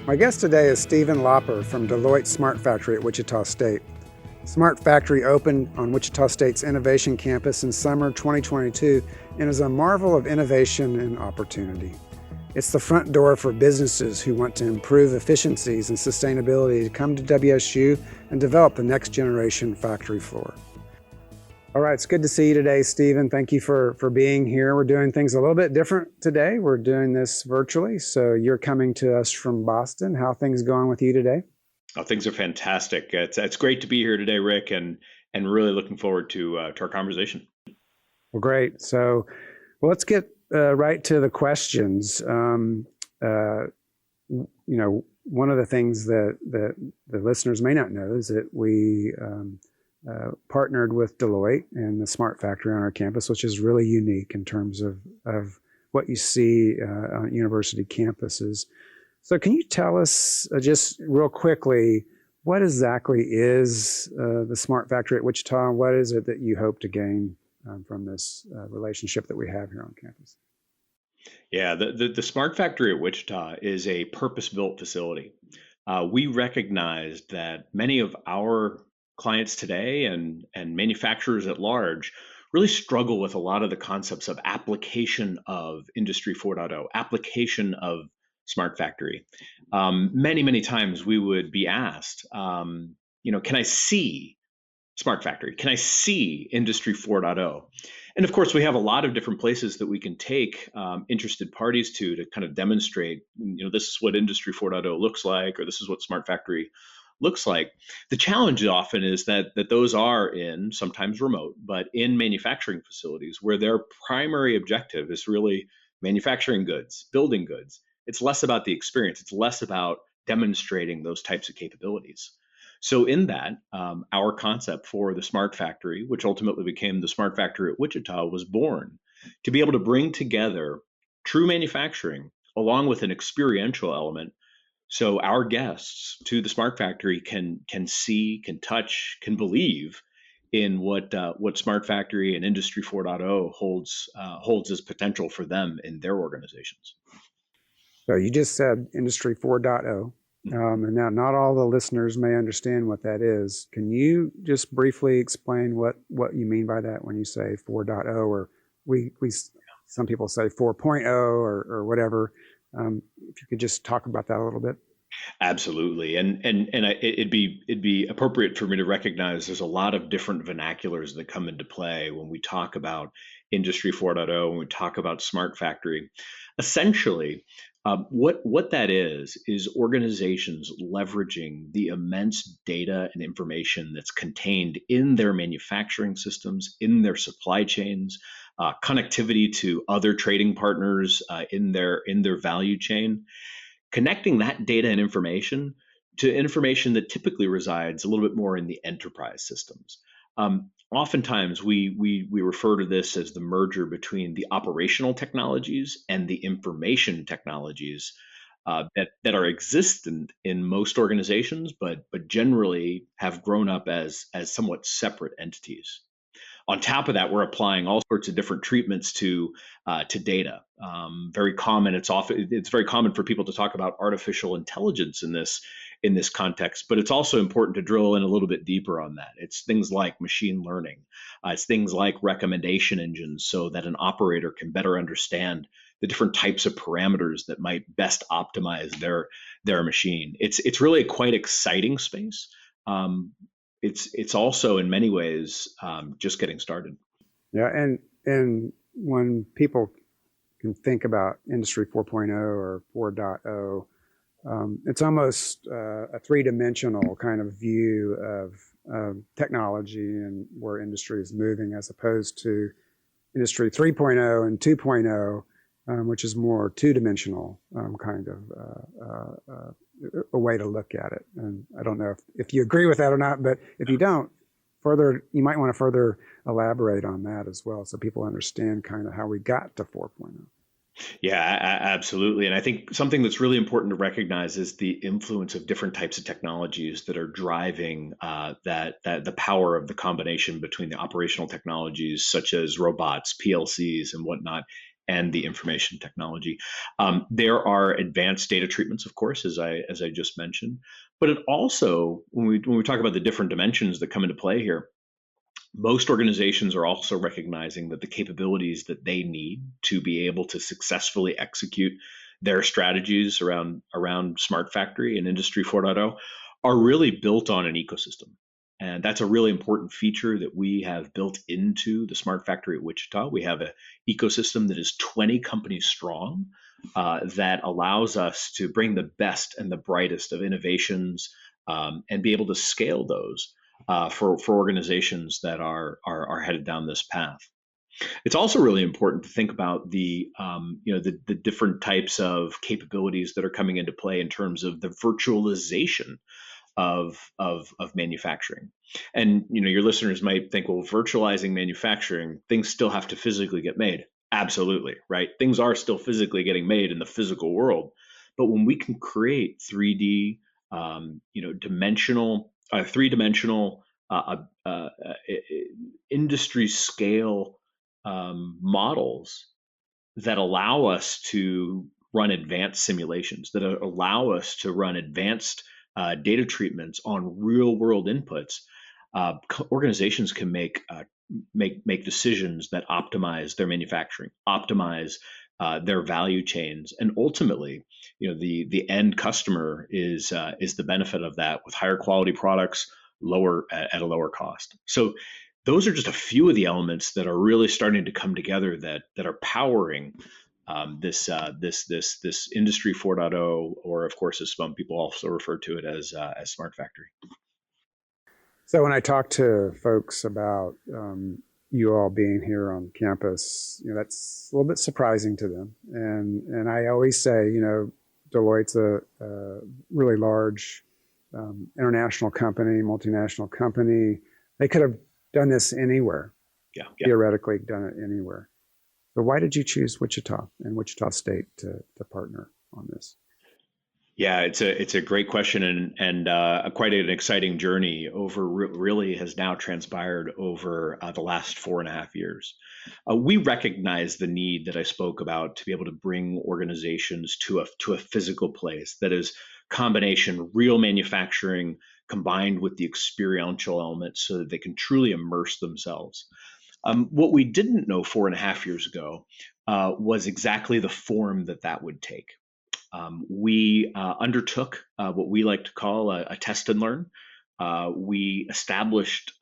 My guest today is Stephen Laaper from Deloitte Smart Factory at Wichita State. Smart Factory opened on Wichita State's Innovation Campus in summer 2022 and is a marvel of innovation and opportunity. It's the front door for businesses who want to improve efficiencies and sustainability to come to WSU and develop the next generation factory floor. All right, it's good to see you today, Stephen. Thank you for being here. We're doing things a little bit different today. We're doing this virtually, so you're coming to us from Boston. How are things going with you today? Oh, things are fantastic. It's great to be here today, Rick, and really looking forward to our conversation. Well, great. So, let's get right to the questions. One of the things that the listeners may not know is that we partnered with Deloitte and the Smart Factory on our campus, which is really unique in terms of what you see on university campuses. So can you tell us just real quickly, what exactly is the Smart Factory at Wichita, and what is it that you hope to gain from this relationship that we have here on campus? Yeah, the Smart Factory at Wichita is a purpose-built facility. We recognized that many of our clients today and manufacturers at large really struggle with a lot of the concepts of application of Industry 4.0, application of Smart Factory. Many times we would be asked, can I see Smart Factory? Can I see Industry 4.0? And of course, we have a lot of different places that we can take interested parties to kind of demonstrate, this is what Industry 4.0 looks like, or this is what Smart Factory looks like. The challenge often is that those are in, sometimes remote, but in manufacturing facilities where their primary objective is really manufacturing goods, building goods. It's less about the experience. It's less about demonstrating those types of capabilities. So in that, our concept for the Smart Factory, which ultimately became the Smart Factory at Wichita, was born to be able to bring together true manufacturing along with an experiential element. So our guests to the Smart Factory can see, can touch, can believe in what Smart Factory and Industry 4.0 holds as potential for them in their organizations. So you just said Industry 4.0. And now not all the listeners may understand what that is. Can you just briefly explain what you mean by that when you say 4.0, or we some people say 4.0 or whatever? If you could just talk about that a little bit. Absolutely, and it'd be appropriate for me to recognize there's a lot of different vernaculars that come into play when we talk about Industry 4.0, when we talk about Smart Factory. Essentially, what that is organizations leveraging the immense data and information that's contained in their manufacturing systems, in their supply chains, connectivity to other trading partners in their value chain, connecting that data and information to information that typically resides a little bit more in the enterprise systems. Oftentimes, we refer to this as the merger between the operational technologies and the information technologies that are existent in most organizations, but generally have grown up as somewhat separate entities. On top of that, we're applying all sorts of different treatments to data. Very common. It's very common for people to talk about artificial intelligence in this context, but it's also important to drill in a little bit deeper on that. It's things like machine learning. It's things like recommendation engines, so that an operator can better understand the different types of parameters that might best optimize their machine. It's really a quite exciting space. It's also in many ways just getting started. Yeah, and when people can think about Industry 4.0 or 4.0, it's almost a three-dimensional kind of view of technology and where industry is moving, as opposed to Industry 3.0 and 2.0, which is more two-dimensional kind of a way to look at it. And I don't know if you agree with that or not, but if you don't, you might want to further elaborate on that as well, so people understand kind of how we got to 4.0. Yeah, absolutely. And I think something that's really important to recognize is the influence of different types of technologies that are driving that the power of the combination between the operational technologies such as robots, PLCs, and whatnot, and the information technology. There are advanced data treatments, of course, as I just mentioned, but it also, when we talk about the different dimensions that come into play here, most organizations are also recognizing that the capabilities that they need to be able to successfully execute their strategies around Smart Factory and Industry 4.0 are really built on an ecosystem. And that's a really important feature that we have built into the Smart Factory at Wichita. We have an ecosystem that is 20 companies strong, that allows us to bring the best and the brightest of innovations, and be able to scale those for organizations that are headed down this path. It's also really important to think about the different types of capabilities that are coming into play in terms of the virtualization of manufacturing. And your listeners might think, well, virtualizing manufacturing, things still have to physically get made. Absolutely, right? Things are still physically getting made in the physical world, but when we can create 3D, dimensional, three-dimensional, industry scale models that allow us to run advanced simulations, that allow us to run advanced data treatments on real world inputs, organizations can make decisions that optimize their manufacturing, optimize their value chains, and ultimately, the end customer is the benefit of that with higher quality products, at a lower cost. So those are just a few of the elements that are really starting to come together that are powering this industry 4.0, or of course, as some people also refer to it as Smart Factory. So when I talk to folks about you all being here on campus, that's a little bit surprising to them. And I always say, Deloitte's a really large international company, multinational company. They could have done this anywhere. Yeah. Theoretically done it anywhere. But why did you choose Wichita and Wichita State to partner on this? Yeah, it's a great question, and quite an exciting journey really has now transpired over the last 4.5 years. We recognize the need that I spoke about to be able to bring organizations to a physical place that is combination real manufacturing combined with the experiential elements, so that they can truly immerse themselves. What we didn't know 4.5 years ago was exactly the form that would take. We undertook what we like to call a test and learn. We established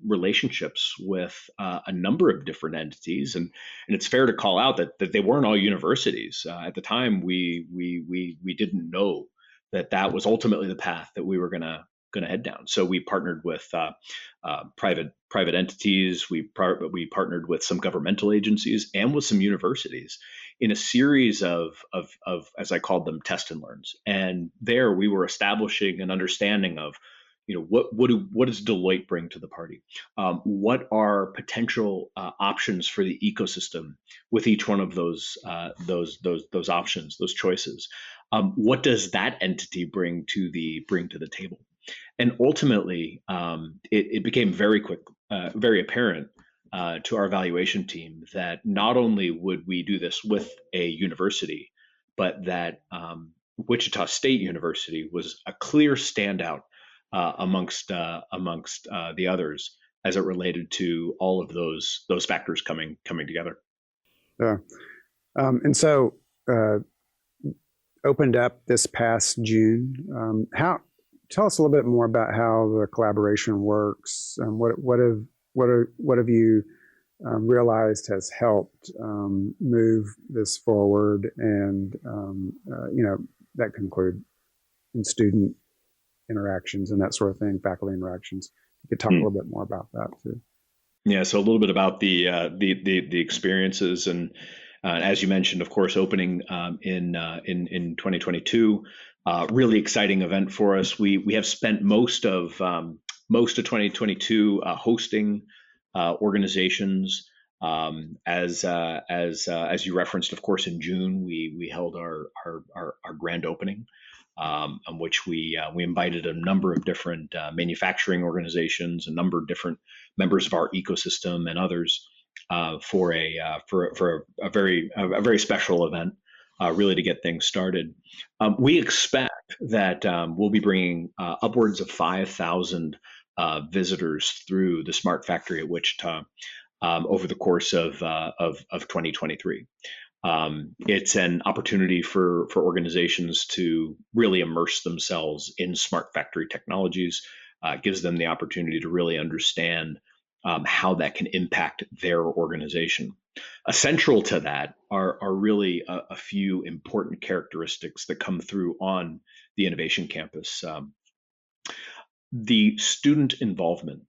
relationships with a number of different entities, and it's fair to call out that they weren't all universities. At the time, we didn't know that was ultimately the path that we were gonna head down. So we partnered with private entities. We partnered with some governmental agencies and with some universities in a series of as I called them, test and learns. And there we were establishing an understanding of, what does Deloitte bring to the party? What are potential options for the ecosystem with each one of those options, those choices? What does that entity bring to the table? And ultimately, it became very apparent to our evaluation team that not only would we do this with a university, but that Wichita State University was a clear standout amongst the others as it related to all of those factors coming together. Yeah, and so opened up this past June. Tell us a little bit more about how the collaboration works, and what have you realized has helped move this forward, and that can include in student interactions and that sort of thing, faculty interactions. You could talk a little bit more about that too. Yeah, so a little bit about the experiences, and as you mentioned, of course, opening in 2022. Really exciting event for us. We have spent most of 2022 hosting organizations. As you referenced, of course, in June we held our grand opening, on which we invited a number of different manufacturing organizations, a number of different members of our ecosystem, and others. for a very special event, really to get things started. We expect that we'll be bringing upwards of 5,000 visitors through the Smart Factory at Wichita over the course of 2023. It's an opportunity for organizations to really immerse themselves in smart factory technologies. Gives them the opportunity to really understand how that can impact their organization. Essential to that are really a few important characteristics that come through on the innovation campus. The student involvement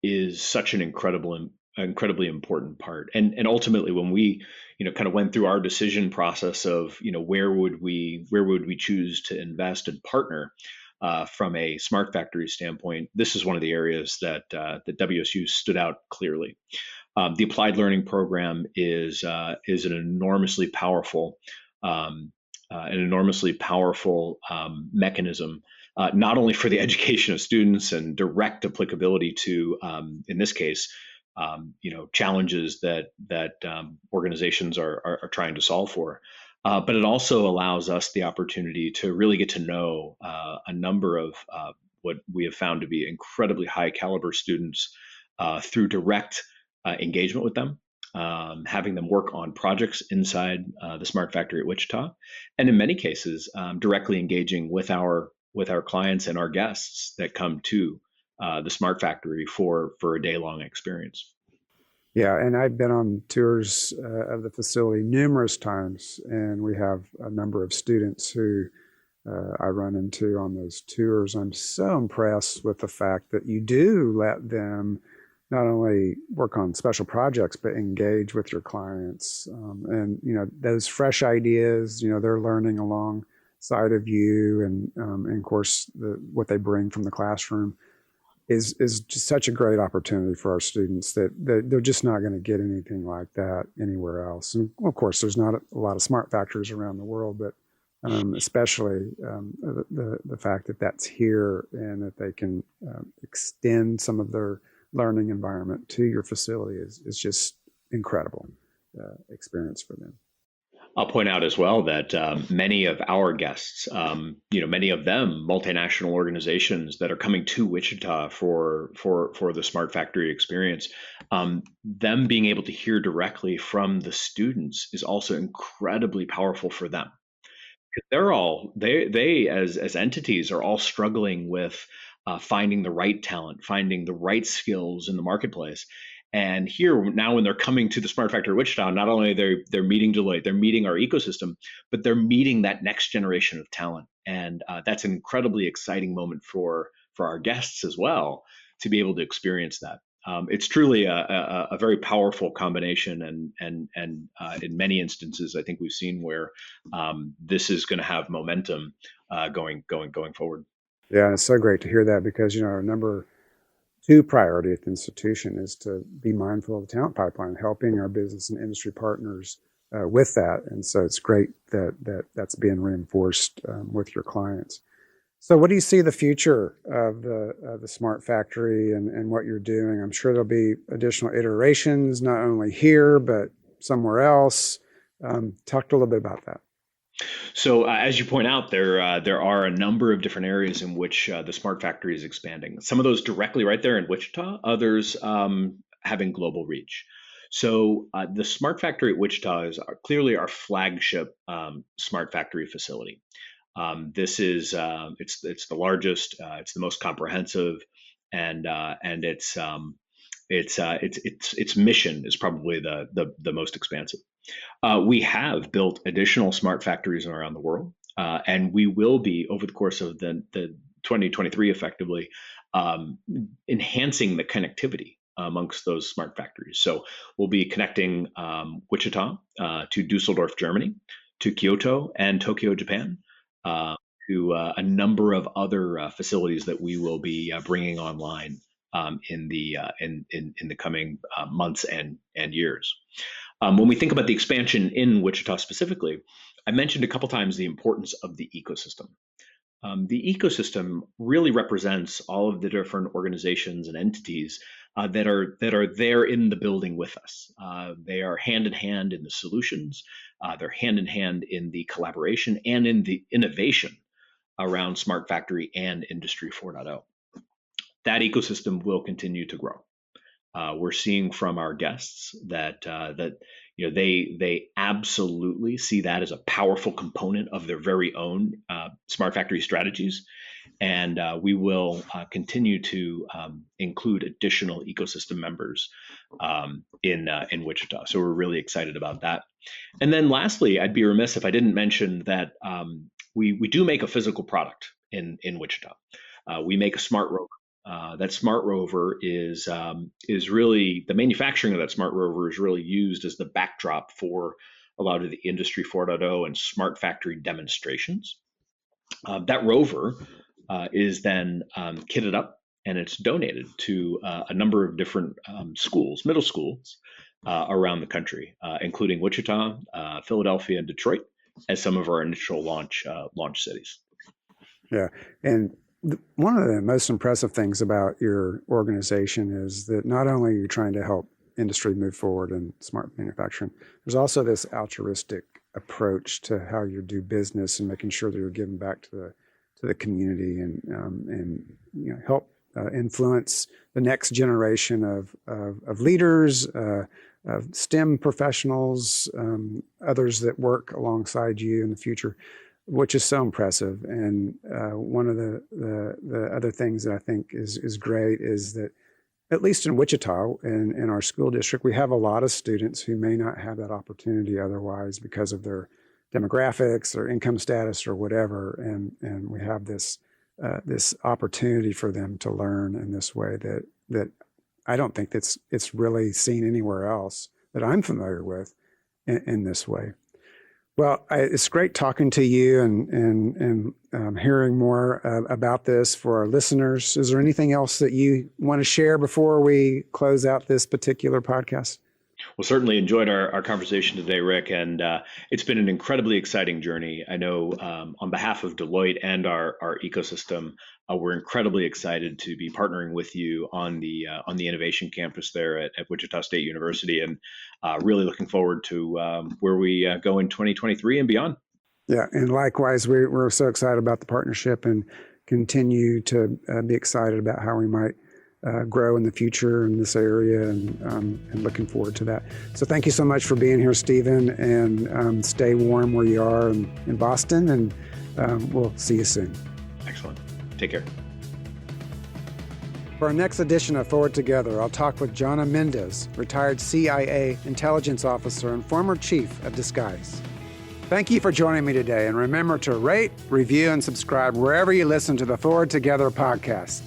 is such an incredibly important part, and ultimately when we kind of went through our decision process of where would we choose to invest and partner from a smart factory standpoint, this is one of the areas that WSU stood out clearly. The applied learning program is an enormously powerful mechanism, not only for the education of students and direct applicability to, in this case, challenges that organizations are trying to solve for, but it also allows us the opportunity to really get to know a number of what we have found to be incredibly high caliber students through direct engagement with them, having them work on projects inside the Smart Factory at Wichita, and in many cases, directly engaging with our clients and our guests that come to the Smart Factory for a day long experience. Yeah, and I've been on tours of the facility numerous times, and we have a number of students who I run into on those tours. I'm so impressed with the fact that you do let them not only work on special projects, but engage with your clients. And, those fresh ideas, they're learning alongside of you. And of course, what they bring from the classroom is just such a great opportunity for our students that they're just not going to get anything like that anywhere else. And of course, there's not a lot of smart factories around the world, but especially the fact that that's here and that they can extend some of their learning environment to your facility is just incredible experience for them. I'll point out as well that many of our guests, many of them multinational organizations that are coming to Wichita for the Smart Factory experience, them being able to hear directly from the students is also incredibly powerful for them. They as entities are all struggling with finding the right talent, finding the right skills in the marketplace. And here now, when they're coming to the Smart Factory Wichita, not only they're meeting Deloitte, they're meeting our ecosystem, but they're meeting that next generation of talent, and that's an incredibly exciting moment for our guests as well to be able to experience that. It's truly a very powerful combination, and in many instances, I think we've seen where this is going to have momentum going forward. Yeah, and it's so great to hear that because our number two priority at the institution is to be mindful of the talent pipeline, helping our business and industry partners with that. And so it's great that's being reinforced with your clients. So what do you see the future of the Smart Factory and what you're doing? I'm sure there'll be additional iterations, not only here, but somewhere else. Talk a little bit about that. So, as you point out, there are a number of different areas in which the Smart Factory is expanding. Some of those directly right there in Wichita, others having global reach. So, the Smart Factory at Wichita is clearly our flagship Smart Factory facility. This is it's the largest, it's the most comprehensive, and its mission is probably the most expansive. We have built additional smart factories around the world, and we will be over the course of the 2023 effectively enhancing the connectivity amongst those smart factories. So we'll be connecting Wichita to Dusseldorf, Germany, to Kyoto and Tokyo, Japan, to a number of other facilities that we will be bringing online in the coming months and years. When we think about the expansion in Wichita specifically, I mentioned a couple times the importance of the ecosystem. The ecosystem really represents all of the different organizations and entities that are there in the building with us. They are hand in hand in the solutions. They're hand in hand in the collaboration and in the innovation around Smart Factory and Industry 4.0. That ecosystem will continue to grow. We're seeing from our guests that they absolutely see that as a powerful component of their very own Smart Factory strategies, and we will continue to include additional ecosystem members in Wichita. So we're really excited about that. And then lastly, I'd be remiss if I didn't mention that we do make a physical product in Wichita. We make a smart rover. That smart rover is really, the manufacturing of that smart rover is really used as the backdrop for a lot of the Industry 4.0 and Smart Factory demonstrations. That rover is then kitted up and it's donated to a number of different schools, middle schools around the country, including Wichita, Philadelphia, and Detroit as some of our initial launch cities. Yeah, and one of the most impressive things about your organization is that not only are you trying to help industry move forward in smart manufacturing, there's also this altruistic approach to how you do business and making sure that you're giving back to the community and help influence the next generation of leaders, of STEM professionals, others that work alongside you in the future, which is so impressive. And one of the other things that I think is great is that, at least in Wichita, in our school district, we have a lot of students who may not have that opportunity otherwise because of their demographics or income status or whatever. And we have this opportunity for them to learn in this way that I don't think it's really seen anywhere else that I'm familiar with in this way. Well, it's great talking to you and hearing more about this for our listeners. Is there anything else that you want to share before we close out this particular podcast? Well, certainly enjoyed our conversation today, Rick, and it's been an incredibly exciting journey. I know on behalf of Deloitte and our ecosystem, we're incredibly excited to be partnering with you on the innovation campus there at Wichita State University, and really looking forward to where we go in 2023 and beyond. Yeah, and likewise, we're so excited about the partnership and continue to be excited about how we might grow in the future in this area, and looking forward to that. So thank you so much for being here, Stephen, and stay warm where you are in Boston, and we'll see you soon. Excellent. Take care. For our next edition of Forward Together, I'll talk with Jonna Mendez, retired CIA intelligence officer and former chief of disguise. Thank you for joining me today, and remember to rate, review, and subscribe wherever you listen to the Forward Together podcast.